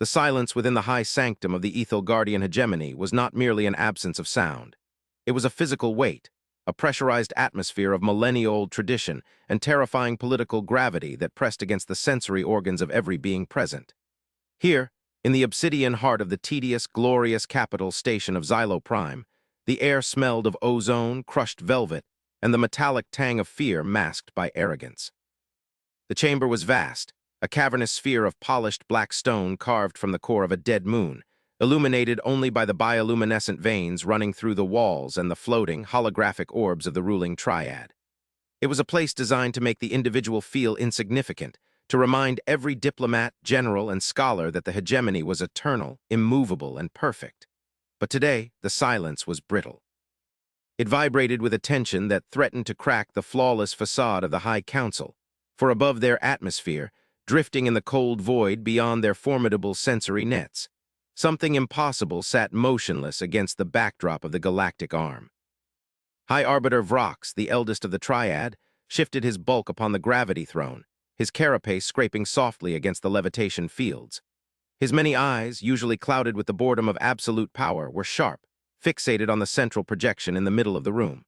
The silence within the high sanctum of the Ethel Guardian hegemony was not merely an absence of sound. It was a physical weight, a pressurized atmosphere of millennia-old tradition and terrifying political gravity that pressed against the sensory organs of every being present. Here, in the obsidian heart of the tedious, glorious capital station of Xylo Prime, the air smelled of ozone, crushed velvet, and the metallic tang of fear masked by arrogance. The chamber was vast, a cavernous sphere of polished black stone carved from the core of a dead moon, illuminated only by the bioluminescent veins running through the walls and the floating, holographic orbs of the ruling triad. It was a place designed to make the individual feel insignificant, to remind every diplomat, general, and scholar that the hegemony was eternal, immovable, and perfect. But today, the silence was brittle. It vibrated with a tension that threatened to crack the flawless facade of the High Council, for above their atmosphere, drifting in the cold void beyond their formidable sensory nets, something impossible sat motionless against the backdrop of the galactic arm. High Arbiter Vrox, the eldest of the triad, shifted his bulk upon the gravity throne, his carapace scraping softly against the levitation fields. His many eyes, usually clouded with the boredom of absolute power, were sharp, fixated on the central projection in the middle of the room.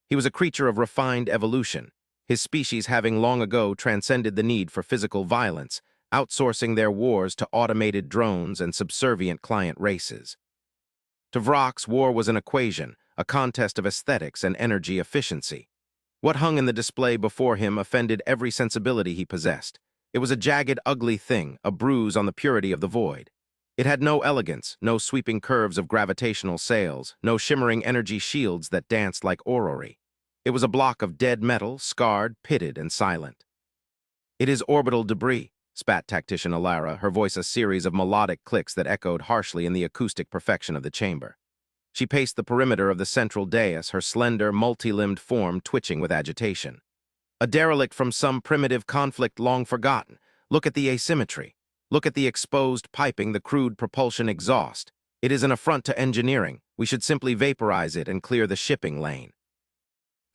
He was a creature of refined evolution, his species having long ago transcended the need for physical violence, outsourcing their wars to automated drones and subservient client races. To Vrox, war was an equation, a contest of aesthetics and energy efficiency. What hung in the display before him offended every sensibility he possessed. It was a jagged, ugly thing, a bruise on the purity of the void. It had no elegance, no sweeping curves of gravitational sails, no shimmering energy shields that danced like orrery. It was a block of dead metal, scarred, pitted, and silent. "It is orbital debris," spat Tactician Alara, her voice a series of melodic clicks that echoed harshly in the acoustic perfection of the chamber. She paced the perimeter of the central dais, her slender, multi-limbed form twitching with agitation. "A derelict from some primitive conflict long forgotten. Look at the asymmetry. Look at the exposed piping, the crude propulsion exhaust. It is an affront to engineering. We should simply vaporize it and clear the shipping lane."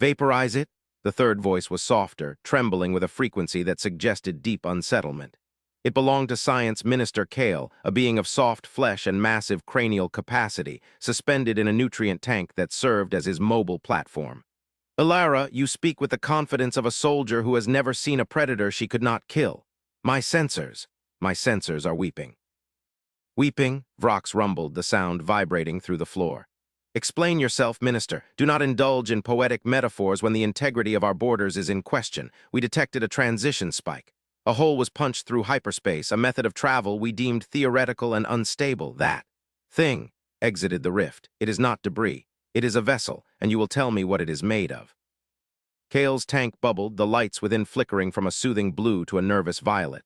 "Vaporize it?" The third voice was softer, trembling with a frequency that suggested deep unsettlement. It belonged to Science Minister Kale, a being of soft flesh and massive cranial capacity, suspended in a nutrient tank that served as his mobile platform. "Alara, you speak with the confidence of a soldier who has never seen a predator she could not kill. My sensors are weeping." "Weeping?" Vrox rumbled, the sound vibrating through the floor. "Explain yourself, Minister. Do not indulge in poetic metaphors when the integrity of our borders is in question. We detected a transition spike. A hole was punched through hyperspace, a method of travel we deemed theoretical and unstable. That thing exited the rift. It is not debris. It is a vessel, and you will tell me what it is made of." Kale's tank bubbled, the lights within flickering from a soothing blue to a nervous violet.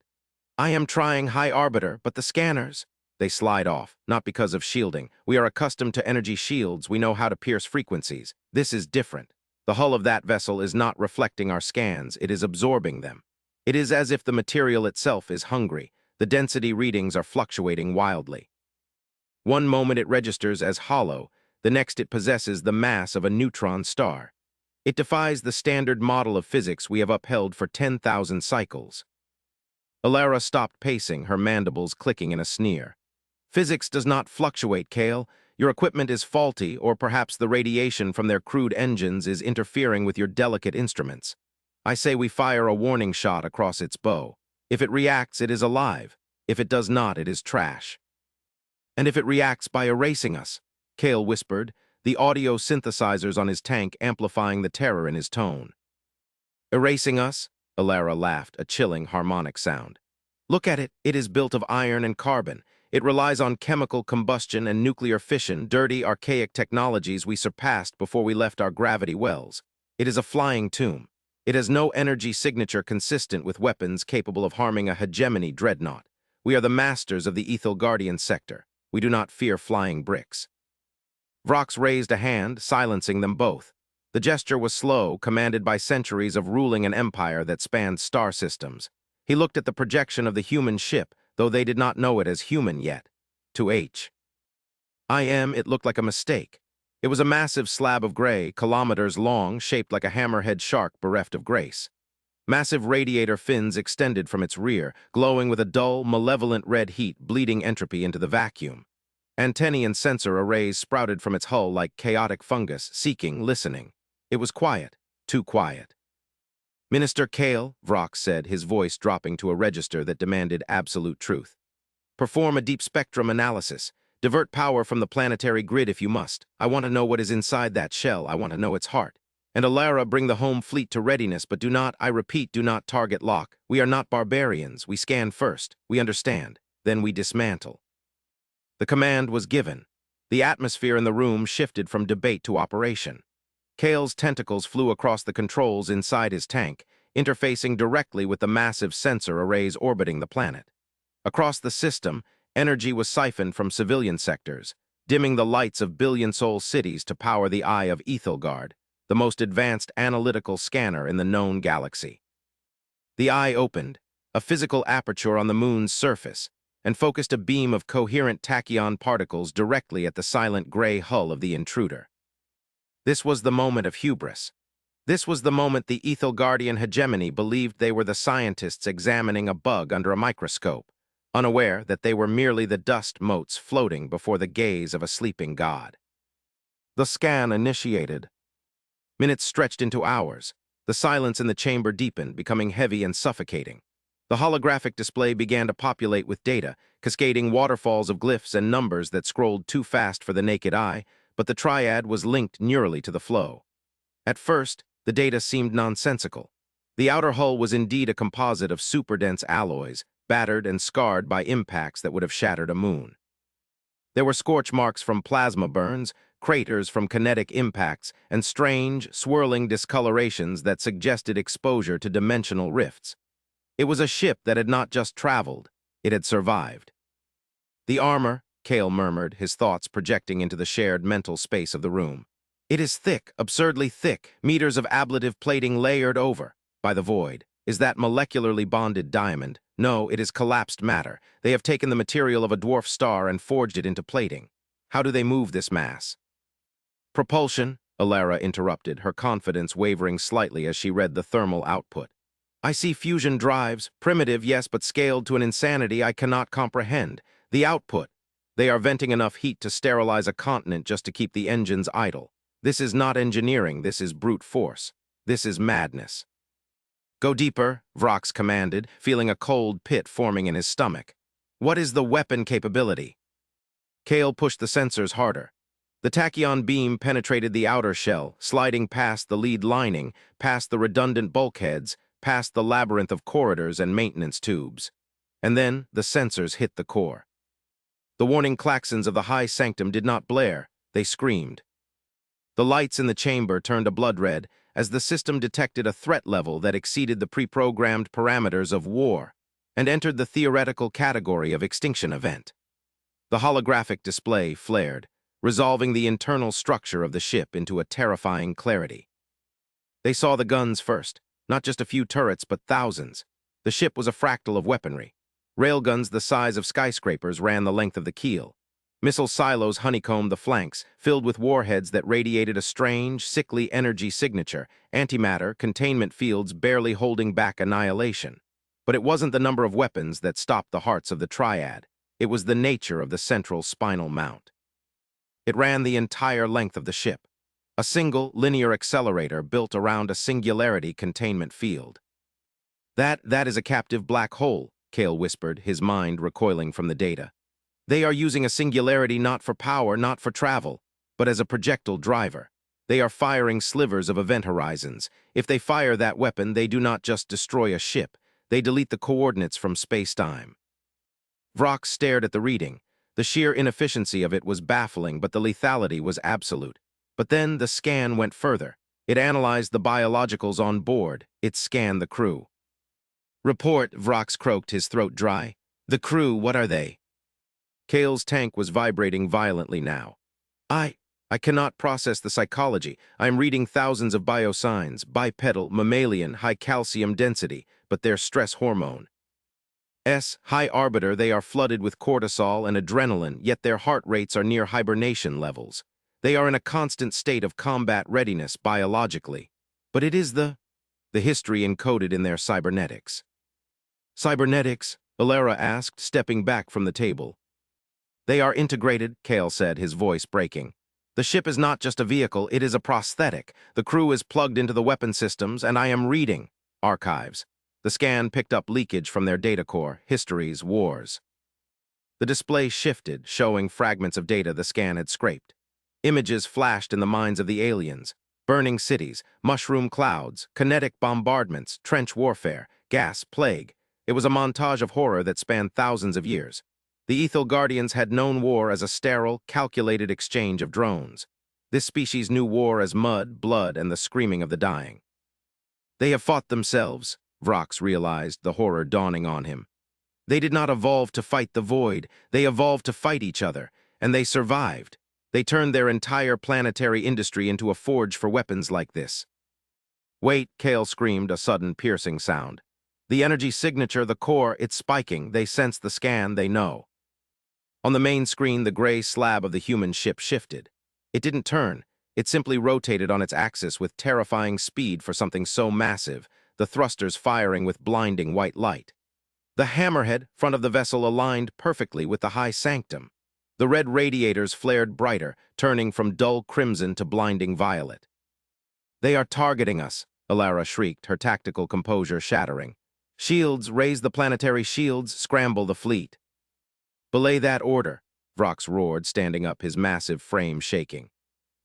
"I am trying, High Arbiter, but the scanners—" "They slide off, not because of shielding. We are accustomed to energy shields. We know how to pierce frequencies. This is different. The hull of that vessel is not reflecting our scans. It is absorbing them. It is as if the material itself is hungry. The density readings are fluctuating wildly. One moment it registers as hollow, the next it possesses the mass of a neutron star. It defies the standard model of physics we have upheld for 10,000 cycles." Alara stopped pacing, her mandibles clicking in a sneer. "Physics does not fluctuate, Kale. Your equipment is faulty, or perhaps the radiation from their crude engines is interfering with your delicate instruments. I say we fire a warning shot across its bow. If it reacts, it is alive. If it does not, it is trash." "And if it reacts by erasing us?" Kale whispered, the audio synthesizers on his tank amplifying the terror in his tone. "Erasing us?" Alara laughed, a chilling harmonic sound. "Look at it. It is built of iron and carbon. It relies on chemical combustion and nuclear fission, dirty, archaic technologies we surpassed before we left our gravity wells. It is a flying tomb. It has no energy signature consistent with weapons capable of harming a hegemony dreadnought. We are the masters of the Ethel Guardian sector. We do not fear flying bricks." Vrox raised a hand, silencing them both. The gesture was slow, commanded by centuries of ruling an empire that spanned star systems. He looked at the projection of the human ship, though they did not know it as human yet. To it looked like a mistake. It was a massive slab of gray, kilometers long, shaped like a hammerhead shark bereft of grace. Massive radiator fins extended from its rear, glowing with a dull, malevolent red heat bleeding entropy into the vacuum. Antennae and sensor arrays sprouted from its hull like chaotic fungus, seeking, listening. It was quiet, too quiet. "Minister Kale," Vrox said, his voice dropping to a register that demanded absolute truth. "Perform a deep spectrum analysis. Divert power from the planetary grid if you must. I want to know what is inside that shell. I want to know its heart. And Alara, bring the home fleet to readiness, but do not, I repeat, do not target lock. We are not barbarians. We scan first. We understand. Then we dismantle." The command was given. The atmosphere in the room shifted from debate to operation. Kale's tentacles flew across the controls inside his tank, interfacing directly with the massive sensor arrays orbiting the planet. Across the system, energy was siphoned from civilian sectors, dimming the lights of billion-soul cities to power the eye of Ethelgard, the most advanced analytical scanner in the known galaxy. The eye opened, a physical aperture on the moon's surface, and focused a beam of coherent tachyon particles directly at the silent gray hull of the intruder. This was the moment of hubris. This was the moment the Ethelgardian hegemony believed they were the scientists examining a bug under a microscope, unaware that they were merely the dust motes floating before the gaze of a sleeping god. The scan initiated. Minutes stretched into hours. The silence in the chamber deepened, becoming heavy and suffocating. The holographic display began to populate with data, cascading waterfalls of glyphs and numbers that scrolled too fast for the naked eye, but the triad was linked neurally to the flow. At first, the data seemed nonsensical. The outer hull was indeed a composite of superdense alloys, battered and scarred by impacts that would have shattered a moon. There were scorch marks from plasma burns, craters from kinetic impacts, and strange, swirling discolorations that suggested exposure to dimensional rifts. It was a ship that had not just traveled, it had survived. "The armor," Kale murmured, his thoughts projecting into the shared mental space of the room. "It is thick, absurdly thick, meters of ablative plating layered over by the void. Is that molecularly bonded diamond? No, it is collapsed matter. They have taken the material of a dwarf star and forged it into plating. How do they move this mass?" "Propulsion," Alara interrupted, her confidence wavering slightly as she read the thermal output. "I see fusion drives, primitive, yes, but scaled to an insanity I cannot comprehend. The output. They are venting enough heat to sterilize a continent just to keep the engines idle. This is not engineering, this is brute force. This is madness." "Go deeper," Vrox commanded, feeling a cold pit forming in his stomach. "What is the weapon capability?" Kale pushed the sensors harder. The tachyon beam penetrated the outer shell, sliding past the lead lining, past the redundant bulkheads, past the labyrinth of corridors and maintenance tubes. And then the sensors hit the core. The warning klaxons of the high sanctum did not blare, they screamed. The lights in the chamber turned a blood red as the system detected a threat level that exceeded the pre-programmed parameters of war and entered the theoretical category of extinction event. The holographic display flared, resolving the internal structure of the ship into a terrifying clarity. They saw the guns first, not just a few turrets, but thousands. The ship was a fractal of weaponry. Railguns the size of skyscrapers ran the length of the keel. Missile silos honeycombed the flanks, filled with warheads that radiated a strange, sickly energy signature, antimatter, containment fields barely holding back annihilation. But it wasn't the number of weapons that stopped the hearts of the triad. It was the nature of the central spinal mount. It ran the entire length of the ship, a single linear accelerator built around a singularity containment field. That is a captive black hole," Kale whispered, his mind recoiling from the data. "They are using a singularity not for power, not for travel, but as a projectile driver. They are firing slivers of event horizons. If they fire that weapon, they do not just destroy a ship, they delete the coordinates from space-time." Vrox stared at the reading. The sheer inefficiency of it was baffling, but the lethality was absolute. But then the scan went further. It analyzed the biologicals on board. It scanned the crew. "Report," Vrox croaked, his throat dry. "The crew, what are they?" Kale's tank was vibrating violently now. I cannot process the psychology. I am reading thousands of biosigns, bipedal, mammalian, high calcium density, but their stress hormone. High arbiter, they are flooded with cortisol and adrenaline, yet their heart rates are near hibernation levels. They are in a constant state of combat readiness biologically. But it is the the history encoded in their cybernetics. Cybernetics? Alara asked, stepping back from the table. They are integrated, Kale said, his voice breaking. The ship is not just a vehicle, it is a prosthetic. The crew is plugged into the weapon systems, and I am reading archives. The scan picked up leakage from their data core, histories, wars. The display shifted, showing fragments of data the scan had scraped. Images flashed in the minds of the aliens. Burning cities, mushroom clouds, kinetic bombardments, trench warfare, gas, plague. It was a montage of horror that spanned thousands of years. The Ethel Guardians had known war as a sterile, calculated exchange of drones. This species knew war as mud, blood, and the screaming of the dying. They have fought themselves, Vrox realized, the horror dawning on him. They did not evolve to fight the void, they evolved to fight each other, and they survived. They turned their entire planetary industry into a forge for weapons like this. Wait, Kale screamed, a sudden piercing sound. The energy signature, the core, it's spiking. They sense the scan, they know. On the main screen, the gray slab of the human ship shifted. It didn't turn. It simply rotated on its axis with terrifying speed for something so massive, the thrusters firing with blinding white light. The hammerhead, front of the vessel, aligned perfectly with the high sanctum. The red radiators flared brighter, turning from dull crimson to blinding violet. They are targeting us, Alara shrieked, her tactical composure shattering. Shields, raise the planetary shields, scramble the fleet. Belay that order, Vrox roared, standing up, his massive frame shaking.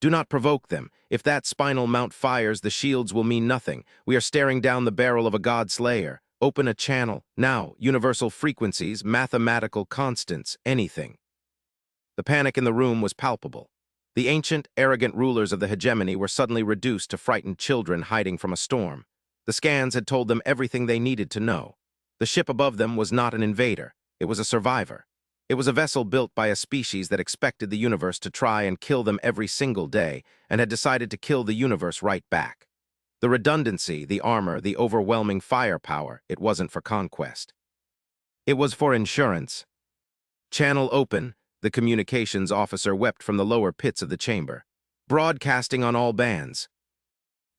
Do not provoke them. If that spinal mount fires, the shields will mean nothing. We are staring down the barrel of a god slayer. Open a channel. Now, universal frequencies, mathematical constants, anything. The panic in the room was palpable. The ancient, arrogant rulers of the hegemony were suddenly reduced to frightened children hiding from a storm. The scans had told them everything they needed to know. The ship above them was not an invader. It was a survivor. It was a vessel built by a species that expected the universe to try and kill them every single day, and had decided to kill the universe right back. The redundancy, the armor, the overwhelming firepower, it wasn't for conquest. It was for insurance. Channel open, the communications officer wept from the lower pits of the chamber. Broadcasting on all bands.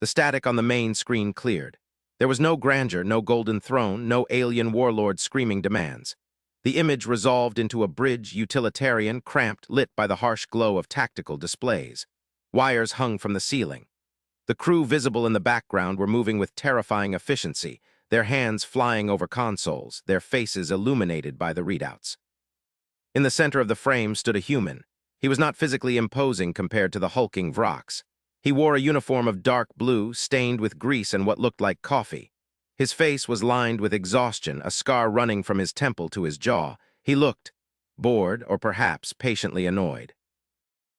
The static on the main screen cleared. There was no grandeur, no golden throne, no alien warlord screaming demands. The image resolved into a bridge, utilitarian, cramped, lit by the harsh glow of tactical displays. Wires hung from the ceiling. The crew visible in the background were moving with terrifying efficiency, their hands flying over consoles, their faces illuminated by the readouts. In the center of the frame stood a human. He was not physically imposing compared to the hulking Vrox. He wore a uniform of dark blue, stained with grease and what looked like coffee. His face was lined with exhaustion, a scar running from his temple to his jaw. He looked bored or perhaps patiently annoyed.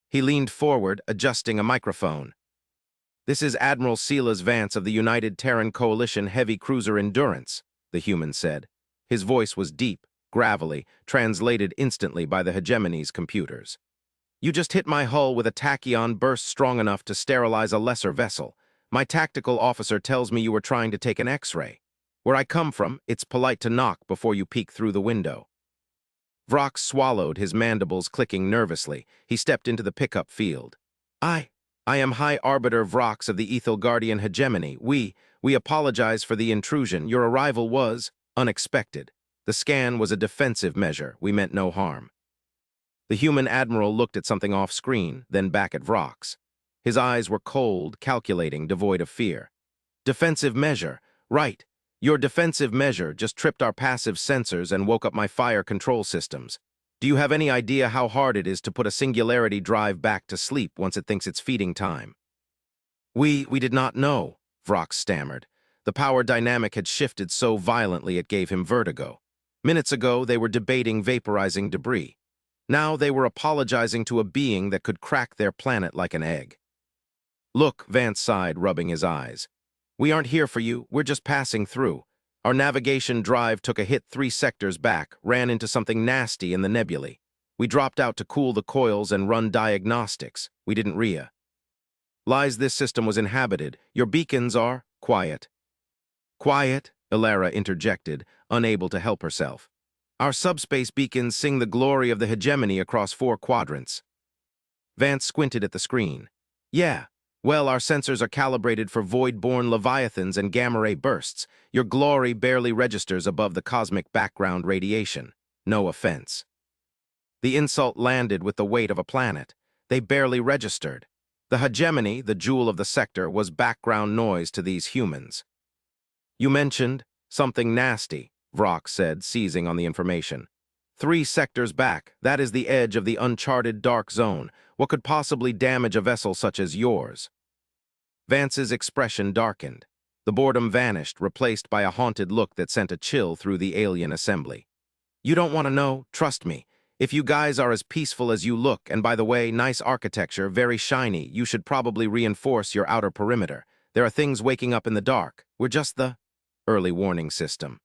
He leaned forward, adjusting a microphone. "This is Admiral Silas Vance of the United Terran Coalition Heavy Cruiser Endurance," the human said. His voice was deep, gravelly, translated instantly by the hegemony's computers. "You just hit my hull with a tachyon burst strong enough to sterilize a lesser vessel. My tactical officer tells me you were trying to take an X-ray. Where I come from, it's polite to knock before you peek through the window." Vrox swallowed, his mandibles clicking nervously. He stepped into the pickup field. I am High Arbiter Vrox of the Ethel Guardian Hegemony. We apologize for the intrusion. Your arrival was unexpected. The scan was a defensive measure. We meant no harm." The human admiral looked at something off-screen, then back at Vrox. His eyes were cold, calculating, devoid of fear. "Defensive measure. Right. Your defensive measure just tripped our passive sensors and woke up my fire control systems. Do you have any idea how hard it is to put a singularity drive back to sleep once it thinks it's feeding time?" We did not know," Vrox stammered. The power dynamic had shifted so violently it gave him vertigo. Minutes ago, they were debating vaporizing debris. Now they were apologizing to a being that could crack their planet like an egg. "Look," Vance sighed, rubbing his eyes. "We aren't here for you, we're just passing through. Our navigation drive took a hit 3 sectors back, ran into something nasty in the nebulae. We dropped out to cool the coils and run diagnostics. We didn't RIA. Lies, this system was inhabited. Your beacons are quiet." "Quiet?" Alara interjected, unable to help herself. "Our subspace beacons sing the glory of the hegemony across 4 quadrants." Vance squinted at the screen. "Yeah, Well, our sensors are calibrated for void-born leviathans and gamma-ray bursts. Your glory barely registers above the cosmic background radiation. No offense. The insult landed with the weight of a planet. They barely registered. The hegemony, the jewel of the sector, was background noise to these humans. You mentioned something nasty, Vrock said, seizing on the information. 3 sectors back, that is the edge of the uncharted dark zone. What could possibly damage a vessel such as yours? Vance's expression darkened. The boredom vanished, replaced by a haunted look that sent a chill through the alien assembly. You don't want to know, trust me. If you guys are as peaceful as you look, and by the way, nice architecture, very shiny, you should probably reinforce your outer perimeter. There are things waking up in the dark. We're just the early warning system.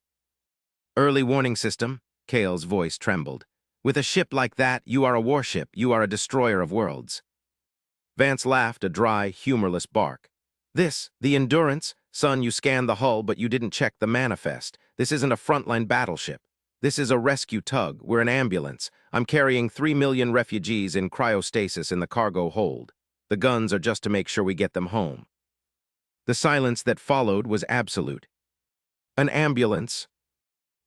Early warning system? Kale's voice trembled. With a ship like that, you are a warship, you are a destroyer of worlds. Vance laughed, a dry, humorless bark. The Endurance? Son, you scanned the hull, but you didn't check the manifest. This isn't a frontline battleship. This is a rescue tug. We're an ambulance. I'm carrying 3 million refugees in cryostasis in the cargo hold. The guns are just to make sure we get them home. The silence that followed was absolute. An ambulance?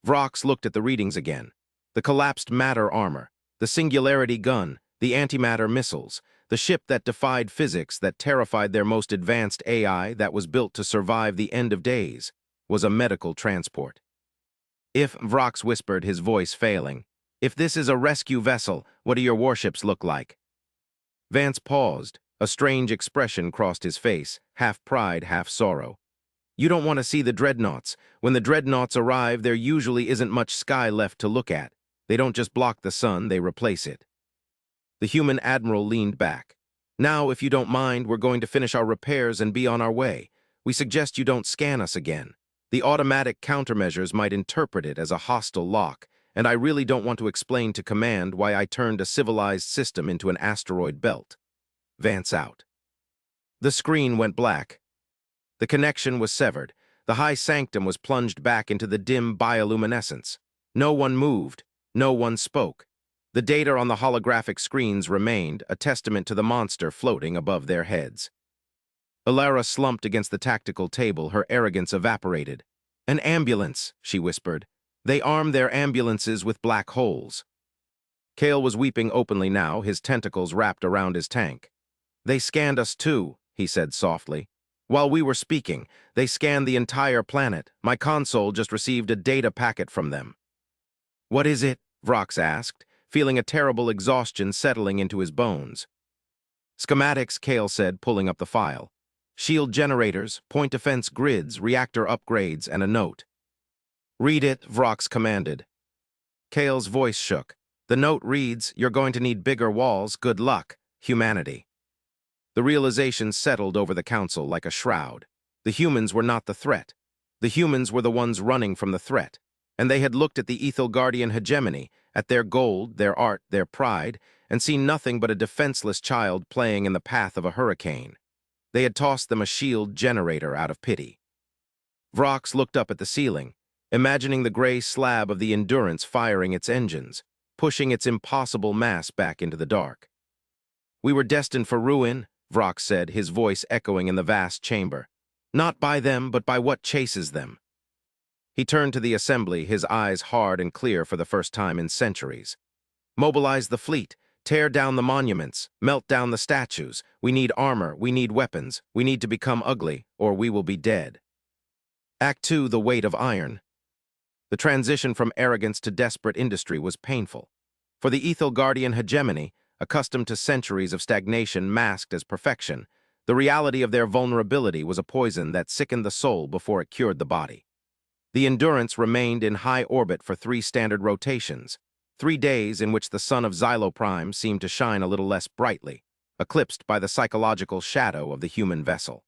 Vrox looked at the readings again. The collapsed matter armor, the singularity gun, the antimatter missiles, the ship that defied physics, that terrified their most advanced AI, that was built to survive the end of days, was a medical transport. If, Vrox whispered, his voice failing, if this is a rescue vessel, what do your warships look like? Vance paused. A strange expression crossed his face, half pride, half sorrow. You don't want to see the dreadnoughts. When the dreadnoughts arrive, there usually isn't much sky left to look at. They don't just block the sun, they replace it. The human admiral leaned back. Now, if you don't mind, we're going to finish our repairs and be on our way. We suggest you don't scan us again. The automatic countermeasures might interpret it as a hostile lock, and I really don't want to explain to command why I turned a civilized system into an asteroid belt. Vance out. The screen went black. The connection was severed. The high sanctum was plunged back into the dim bioluminescence. No one moved. No one spoke. The data on the holographic screens remained, a testament to the monster floating above their heads. Alara slumped against the tactical table, her arrogance evaporated. An ambulance, she whispered. They arm their ambulances with black holes. Kale was weeping openly now, his tentacles wrapped around his tank. They scanned us too, he said softly. While we were speaking, they scanned the entire planet. My console just received a data packet from them. What is it? Vrox asked, feeling a terrible exhaustion settling into his bones. Schematics, Kale said, pulling up the file. Shield generators, point defense grids, reactor upgrades, and a note. Read it, Vrox commanded. Kale's voice shook. The note reads, you're going to need bigger walls, good luck, humanity. The realization settled over the council like a shroud. The humans were not the threat. The humans were the ones running from the threat. And they had looked at the Ethelgardian hegemony, at their gold, their art, their pride, and seen nothing but a defenseless child playing in the path of a hurricane. They had tossed them a shield generator out of pity. Vrox looked up at the ceiling, imagining the gray slab of the Endurance firing its engines, pushing its impossible mass back into the dark. We were destined for ruin, Vrox said, his voice echoing in the vast chamber. Not by them, but by what chases them. He turned to the assembly, his eyes hard and clear for the first time in centuries. Mobilize the fleet. Tear down the monuments, melt down the statues. We need armor, we need weapons, we need to become ugly, or we will be dead. Act 2, the weight of iron. The transition from arrogance to desperate industry was painful. For the Ethelgardian hegemony, accustomed to centuries of stagnation masked as perfection, the reality of their vulnerability was a poison that sickened the soul before it cured the body. The Endurance remained in high orbit for 3 standard rotations, 3 days in which the sun of Xylo Prime seemed to shine a little less brightly, eclipsed by the psychological shadow of the human vessel.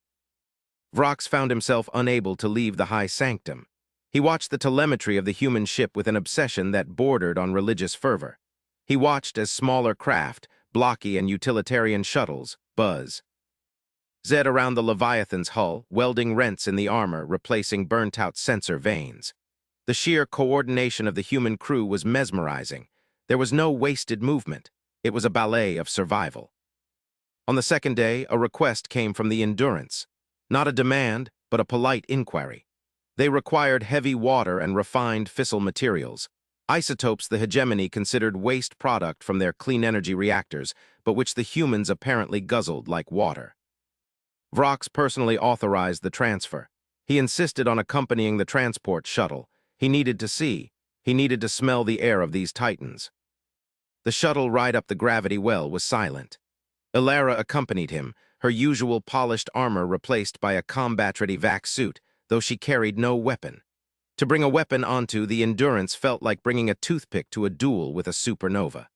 Vrox found himself unable to leave the high sanctum. He watched the telemetry of the human ship with an obsession that bordered on religious fervor. He watched as smaller craft, blocky and utilitarian shuttles, buzz. Zed around the Leviathan's hull, welding rents in the armor, replacing burnt-out sensor vanes. The sheer coordination of the human crew was mesmerizing. There was no wasted movement. It was a ballet of survival. On the second day, a request came from the Endurance. Not a demand, but a polite inquiry. They required heavy water and refined fissile materials, isotopes the hegemony considered waste product from their clean energy reactors, but which the humans apparently guzzled like water. Vrox personally authorized the transfer. He insisted on accompanying the transport shuttle. He needed to see. He needed to smell the air of these titans. The shuttle ride up the gravity well was silent. Ilara accompanied him, her usual polished armor replaced by a combat-ready vac suit, though she carried no weapon. To bring a weapon onto the Endurance felt like bringing a toothpick to a duel with a supernova.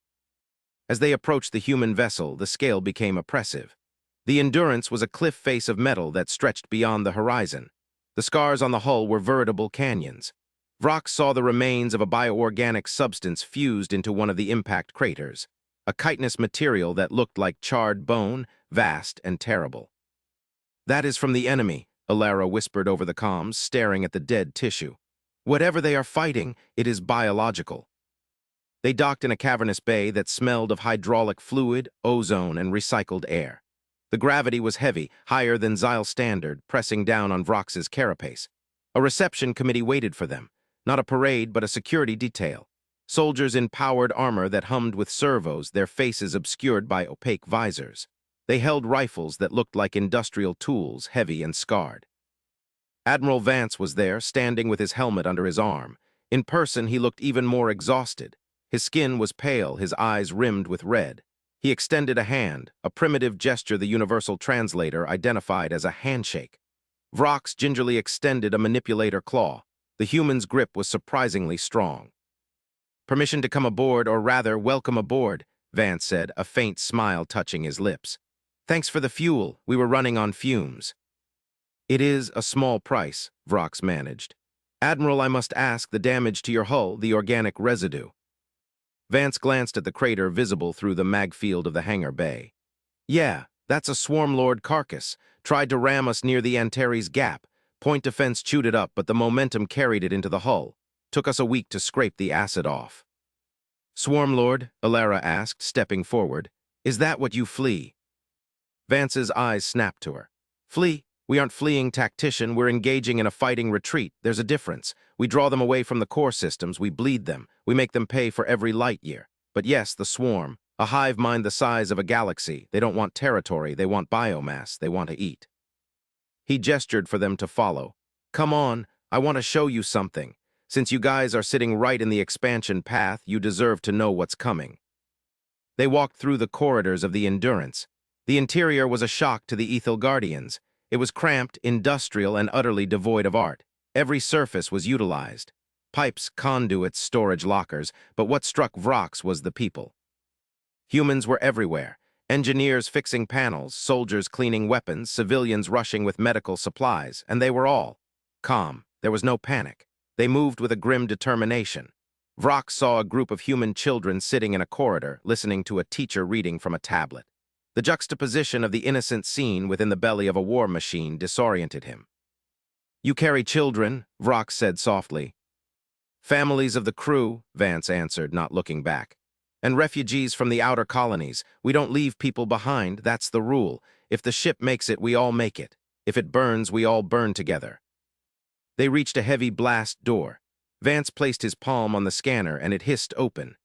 As they approached the human vessel, the scale became oppressive. The Endurance was a cliff face of metal that stretched beyond the horizon. The scars on the hull were veritable canyons. Vrox saw the remains of a bioorganic substance fused into one of the impact craters, a chitinous material that looked like charred bone, vast and terrible. "That is from the enemy," Ilara whispered over the comms, staring at the dead tissue. "Whatever they are fighting, it is biological." They docked in a cavernous bay that smelled of hydraulic fluid, ozone, and recycled air. The gravity was heavy, higher than Xyle standard, pressing down on Vrox's carapace. A reception committee waited for them. Not a parade, but a security detail. Soldiers in powered armor that hummed with servos, their faces obscured by opaque visors. They held rifles that looked like industrial tools, heavy and scarred. Admiral Vance was there, standing with his helmet under his arm. In person, he looked even more exhausted. His skin was pale, his eyes rimmed with red. He extended a hand, a primitive gesture the universal translator identified as a handshake. Vrox gingerly extended a manipulator claw. The human's grip was surprisingly strong. "Permission to come aboard, or rather, welcome aboard," Vance said, a faint smile touching his lips. "Thanks for the fuel. We were running on fumes." "It is a small price," Vrox managed. "Admiral, I must ask, the damage to your hull, the organic residue." Vance glanced at the crater visible through the mag field of the hangar bay. "Yeah, that's a Swarmlord carcass. Tried to ram us near the Antares Gap. Point defense chewed it up, but the momentum carried it into the hull. Took us a week to scrape the acid off." "Swarmlord?" Ilara asked, stepping forward. "Is that what you flee?" Vance's eyes snapped to her. "Flee? We aren't fleeing, tactician. We're engaging in a fighting retreat. There's a difference. We draw them away from the core systems. We bleed them. We make them pay for every light year. But yes, the swarm. A hive mind the size of a galaxy. They don't want territory. They want biomass. They want to eat." He gestured for them to follow. "Come on. I want to show you something. Since you guys are sitting right in the expansion path, you deserve to know what's coming." They walked through the corridors of the Endurance. The interior was a shock to the Ethel Guardians. It was cramped, industrial, and utterly devoid of art. Every surface was utilized. Pipes, conduits, storage lockers, but what struck Vrox was the people. Humans were everywhere. Engineers fixing panels, soldiers cleaning weapons, civilians rushing with medical supplies, and they were all calm. There was no panic. They moved with a grim determination. Vrox saw a group of human children sitting in a corridor, listening to a teacher reading from a tablet. The juxtaposition of the innocent scene within the belly of a war machine disoriented him. "You carry children," Vrox said softly. "Families of the crew," Vance answered, not looking back. "And refugees from the outer colonies. We don't leave people behind, that's the rule. If the ship makes it, we all make it. If it burns, we all burn together." They reached a heavy blast door. Vance placed his palm on the scanner and it hissed open.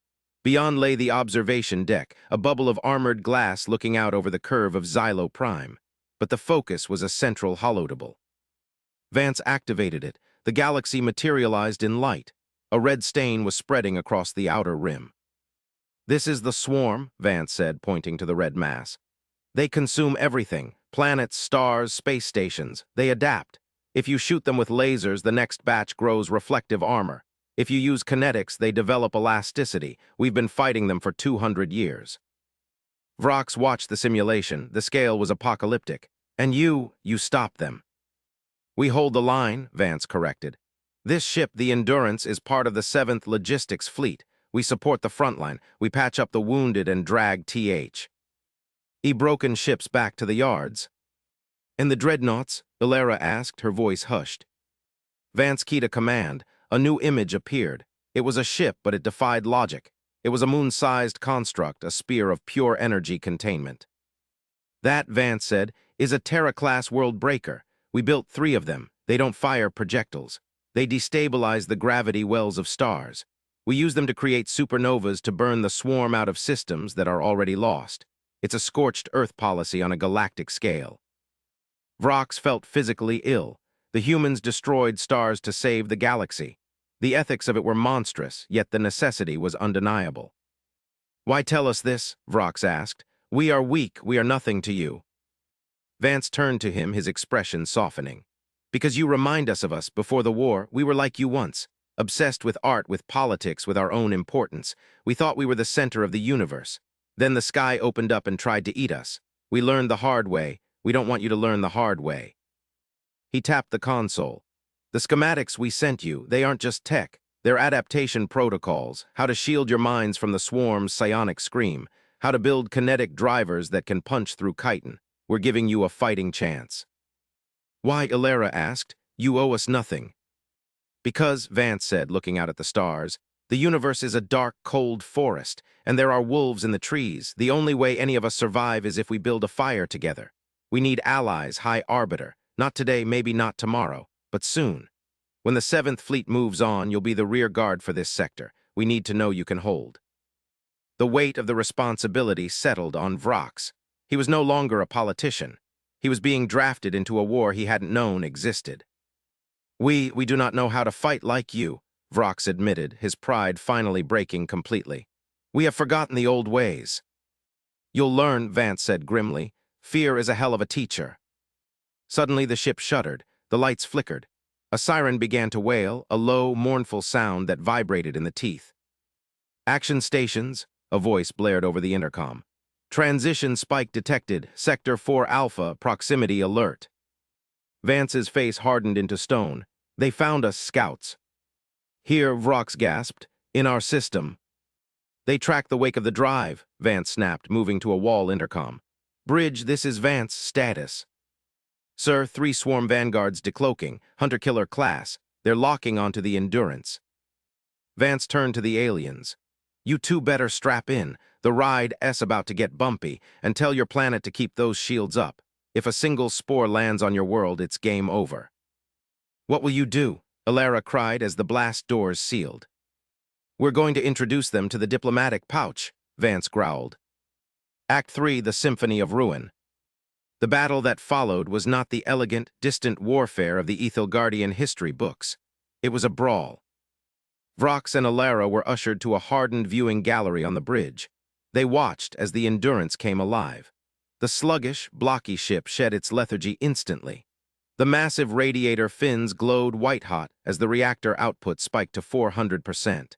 Beyond lay the observation deck, a bubble of armored glass looking out over the curve of Xylo Prime. But the focus was a central holodable. Vance activated it. The galaxy materialized in light. A red stain was spreading across the outer rim. "This is the swarm," Vance said, pointing to the red mass. "They consume everything. Planets, stars, space stations. They adapt. If you shoot them with lasers, the next batch grows reflective armor. If you use kinetics, they develop elasticity. We've been fighting them for 200 years. Vrox watched the simulation. The scale was apocalyptic. "And you stopped them." "We hold the line," Vance corrected. "This ship, the Endurance, is part of the 7th Logistics Fleet. We support the front line. We patch up the wounded and drag broken ships back to the yards." "And the dreadnoughts?" Ilara asked, her voice hushed. Vance keyed a command. A new image appeared. It was a ship, but it defied logic. It was a moon-sized construct, a spear of pure energy containment. That, Vance said, is a Terra-class world breaker. We built 3 of them. They don't fire projectiles. They destabilize the gravity wells of stars. We use them to create supernovas to burn the swarm out of systems that are already lost. It's a scorched Earth policy on a galactic scale. Vrox felt physically ill. The humans destroyed stars to save the galaxy. The ethics of it were monstrous, yet the necessity was undeniable. "Why tell us this?" Vrox asked. "We are weak, we are nothing to you." Vance turned to him, his expression softening. "Because you remind us of us. Before the war, we were like you once, obsessed with art, with politics, with our own importance. We thought we were the center of the universe. Then the sky opened up and tried to eat us. We learned the hard way. We don't want you to learn the hard way." He tapped the console. "The schematics we sent you, they aren't just tech. They're adaptation protocols, how to shield your minds from the swarm's psionic scream, how to build kinetic drivers that can punch through chitin. We're giving you a fighting chance." "Why?" Ilera asked. "You owe us nothing." "Because," Vance said, looking out at the stars, "the universe is a dark, cold forest, and there are wolves in the trees. The only way any of us survive is if we build a fire together. We need allies, High Arbiter. Not today, maybe not tomorrow, but soon. When the 7th Fleet moves on, you'll be the rear guard for this sector. We need to know you can hold." The weight of the responsibility settled on Vrox. He was no longer a politician. He was being drafted into a war he hadn't known existed. We do not know how to fight like you," Vrox admitted, his pride finally breaking completely. "We have forgotten the old ways." "You'll learn," Vance said grimly. "Fear is a hell of a teacher." Suddenly the ship shuddered. The lights flickered. A siren began to wail, a low, mournful sound that vibrated in the teeth. "Action stations," a voice blared over the intercom. "Transition spike detected. Sector 4 Alpha, proximity alert." Vance's face hardened into stone. "They found us, scouts." "Here," Vrox gasped. "In our system." "They tracked the wake of the drive," Vance snapped, moving to a wall intercom. "Bridge, this is Vance. Status." "Sir, 3 swarm vanguards decloaking, hunter-killer class. They're locking onto the Endurance." Vance turned to the aliens. "You 2 better strap in. The ride's about to get bumpy, and tell your planet to keep those shields up. If a single spore lands on your world, it's game over." "What will you do?" Ilera cried as the blast doors sealed. "We're going to introduce them to the diplomatic pouch," Vance growled. Act 3, the Symphony of Ruin. The battle that followed was not the elegant, distant warfare of the Ethelgardian history books. It was a brawl. Vrox and Ilera were ushered to a hardened viewing gallery on the bridge. They watched as the Endurance came alive. The sluggish, blocky ship shed its lethargy instantly. The massive radiator fins glowed white-hot as the reactor output spiked to 400%.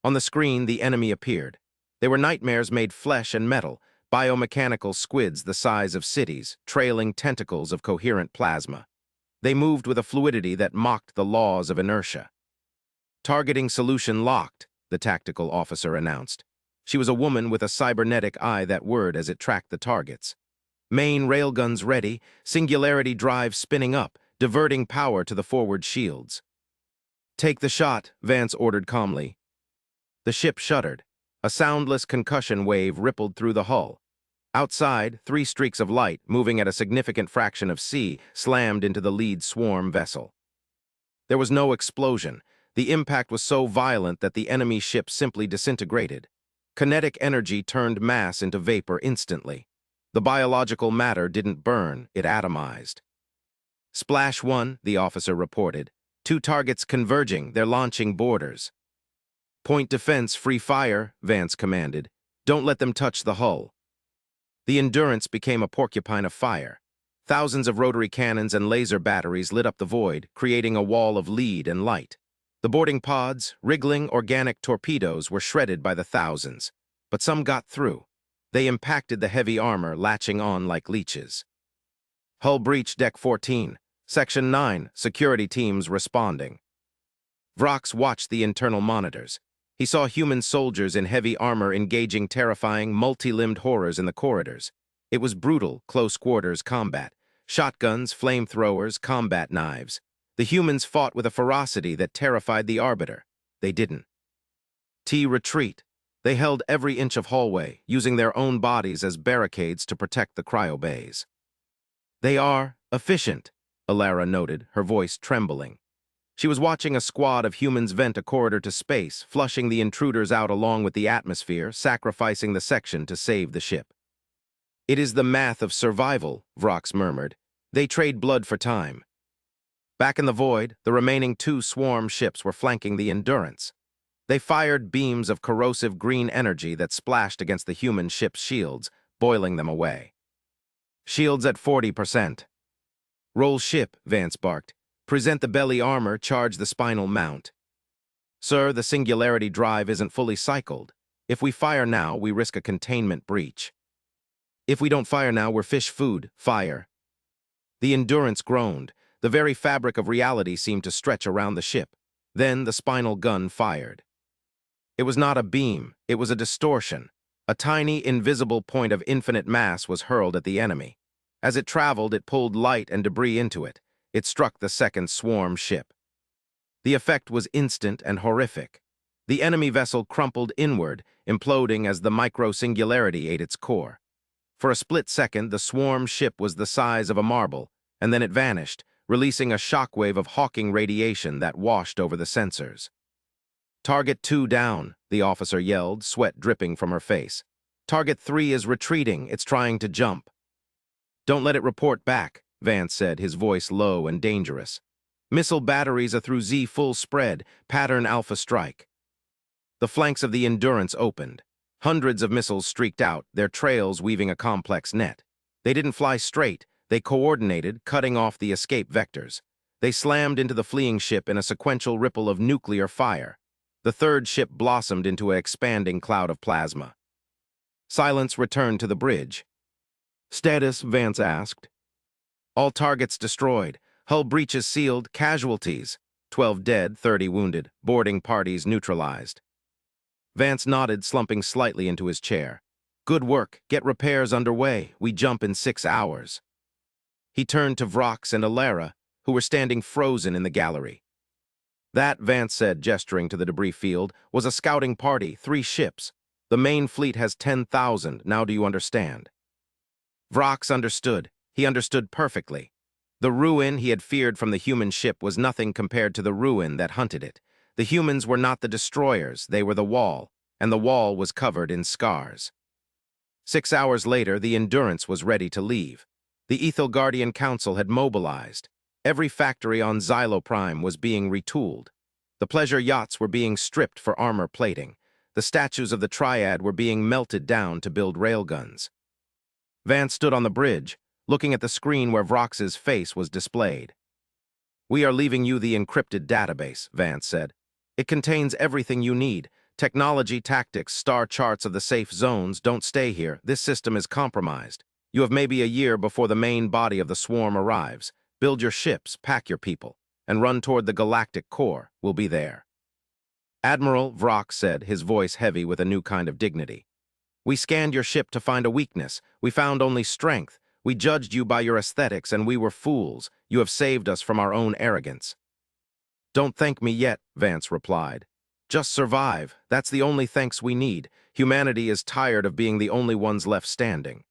On the screen, the enemy appeared. They were nightmares made flesh and metal, biomechanical squids the size of cities, trailing tentacles of coherent plasma. They moved with a fluidity that mocked the laws of inertia. "Targeting solution locked," the tactical officer announced. She was a woman with a cybernetic eye that whirred as it tracked the targets. "Main railguns ready, singularity drive spinning up, diverting power to the forward shields." "Take the shot," Vance ordered calmly. The ship shuddered. A soundless concussion wave rippled through the hull. Outside, 3 streaks of light, moving at a significant fraction of C, slammed into the lead swarm vessel. There was no explosion. The impact was so violent that the enemy ship simply disintegrated. Kinetic energy turned mass into vapor instantly. The biological matter didn't burn, it atomized. "Splash 1, the officer reported. 2 targets converging, they're launching borders." "Point defense, free fire," Vance commanded. "Don't let them touch the hull." The Endurance became a porcupine of fire. Thousands of rotary cannons and laser batteries lit up the void, creating a wall of lead and light. The boarding pods, wriggling organic torpedoes, were shredded by the thousands. But some got through. They impacted the heavy armor, latching on like leeches. "Hull breach, Deck 14. Section 9, security teams responding." Vrox watched the internal monitors. He saw human soldiers in heavy armor engaging terrifying, multi-limbed horrors in the corridors. It was brutal, close-quarters combat. Shotguns, flamethrowers, combat knives. The humans fought with a ferocity that terrified the Arbiter. They didn't. "T retreat." They held every inch of hallway, using their own bodies as barricades to protect the cryobays. "They are efficient," Alara noted, her voice trembling. She was watching a squad of humans vent a corridor to space, flushing the intruders out along with the atmosphere, sacrificing the section to save the ship. "It is the math of survival," Vrox murmured. "They trade blood for time." Back in the void, the remaining 2 swarm ships were flanking the Endurance. They fired beams of corrosive green energy that splashed against the human ship's shields, boiling them away. "Shields at 40%. Roll ship," Vance barked. "Present the belly armor, charge the spinal mount." "Sir, the singularity drive isn't fully cycled. If we fire now, we risk a containment breach." "If we don't fire now, we're fish food. Fire." The Endurance groaned. The very fabric of reality seemed to stretch around the ship. Then the spinal gun fired. It was not a beam, it was a distortion. A tiny, invisible point of infinite mass was hurled at the enemy. As it traveled, it pulled light and debris into it. It struck the second swarm ship. The effect was instant and horrific. The enemy vessel crumpled inward, imploding as the micro-singularity ate its core. For a split second, the swarm ship was the size of a marble, and then it vanished, releasing a shockwave of hawking radiation that washed over the sensors. "Target 2 down," the officer yelled, sweat dripping from her face. "Target 3 is retreating, it's trying to jump." "Don't let it report back," Vance said, his voice low and dangerous. "Missile batteries are through Z full spread, pattern Alpha strike." The flanks of the Endurance opened. Hundreds of missiles streaked out, their trails weaving a complex net. They didn't fly straight, they coordinated, cutting off the escape vectors. They slammed into the fleeing ship in a sequential ripple of nuclear fire. The third ship blossomed into an expanding cloud of plasma. Silence returned to the bridge. "Status?" Vance asked. "All targets destroyed. Hull breaches sealed. Casualties. 12 dead, 30 wounded. Boarding parties neutralized." Vance nodded, slumping slightly into his chair. "Good work. Get repairs underway. We jump in 6 hours." He turned to Vrox and Alara, who were standing frozen in the gallery. "That," Vance said, gesturing to the debris field, "was a scouting party, 3 ships. The main fleet has 10,000. Now do you understand?" Vrox understood. He understood perfectly. The ruin he had feared from the human ship was nothing compared to the ruin that hunted it. The humans were not the destroyers, they were the wall, and the wall was covered in scars. 6 hours later, the Endurance was ready to leave. The Guardian Council had mobilized. Every factory on Xylo Prime was being retooled. The pleasure yachts were being stripped for armor plating. The statues of the Triad were being melted down to build railguns. Vance stood on the bridge, looking at the screen where Vrox's face was displayed. "We are leaving you the encrypted database," Vance said. "It contains everything you need. Technology, tactics, star charts of the safe zones. Don't stay here. This system is compromised. You have maybe a year before the main body of the swarm arrives. Build your ships, pack your people, and run toward the Galactic core. We'll be there." "Admiral," Vrox said, his voice heavy with a new kind of dignity. "We scanned your ship to find a weakness. We found only strength. We judged you by your aesthetics, and we were fools. You have saved us from our own arrogance." "Don't thank me yet," Vance replied. "Just survive. That's the only thanks we need. Humanity is tired of being the only ones left standing."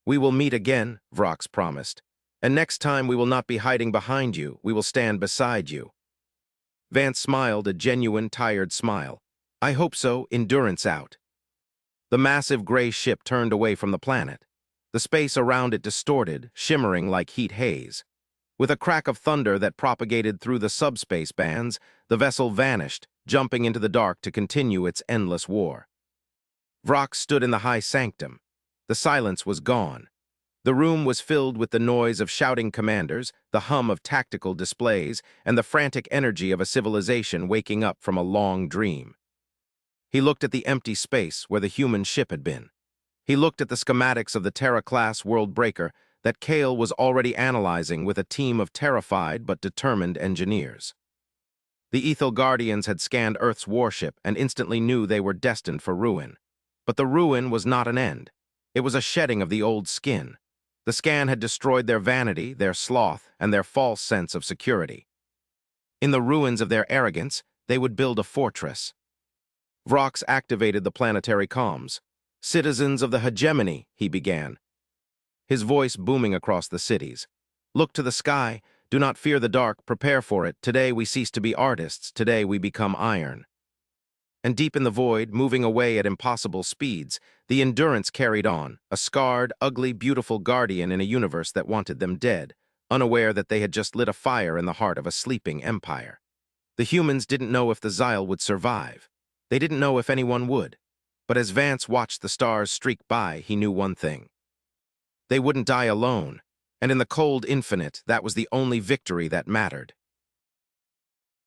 "We will meet again," Vrox promised. "And next time we will not be hiding behind you. We will stand beside you." Vance smiled, a genuine, tired smile. "I hope so. Endurance out." The massive gray ship turned away from the planet. The space around it distorted, shimmering like heat haze. With a crack of thunder that propagated through the subspace bands, the vessel vanished, jumping into the dark to continue its endless war. Vrox stood in the high sanctum. The silence was gone. The room was filled with the noise of shouting commanders, the hum of tactical displays, and the frantic energy of a civilization waking up from a long dream. He looked at the empty space where the human ship had been. He looked at the schematics of the Terra-class world breaker that Kale was already analyzing with a team of terrified but determined engineers. The Guardians had scanned Earth's warship and instantly knew they were destined for ruin. But the ruin was not an end. It was a shedding of the old skin. The scan had destroyed their vanity, their sloth, and their false sense of security. In the ruins of their arrogance, they would build a fortress. Vrox activated the planetary comms. "Citizens of the hegemony," he began, his voice booming across the cities. "Look to the sky. Do not fear the dark. Prepare for it. Today we cease to be artists. Today we become iron." And deep in the void, moving away at impossible speeds, the Endurance carried on, a scarred, ugly, beautiful guardian in a universe that wanted them dead, unaware that they had just lit a fire in the heart of a sleeping empire. The humans didn't know if the Xyle would survive. They didn't know if anyone would. But as Vance watched the stars streak by, he knew one thing. They wouldn't die alone, and in the cold infinite, that was the only victory that mattered.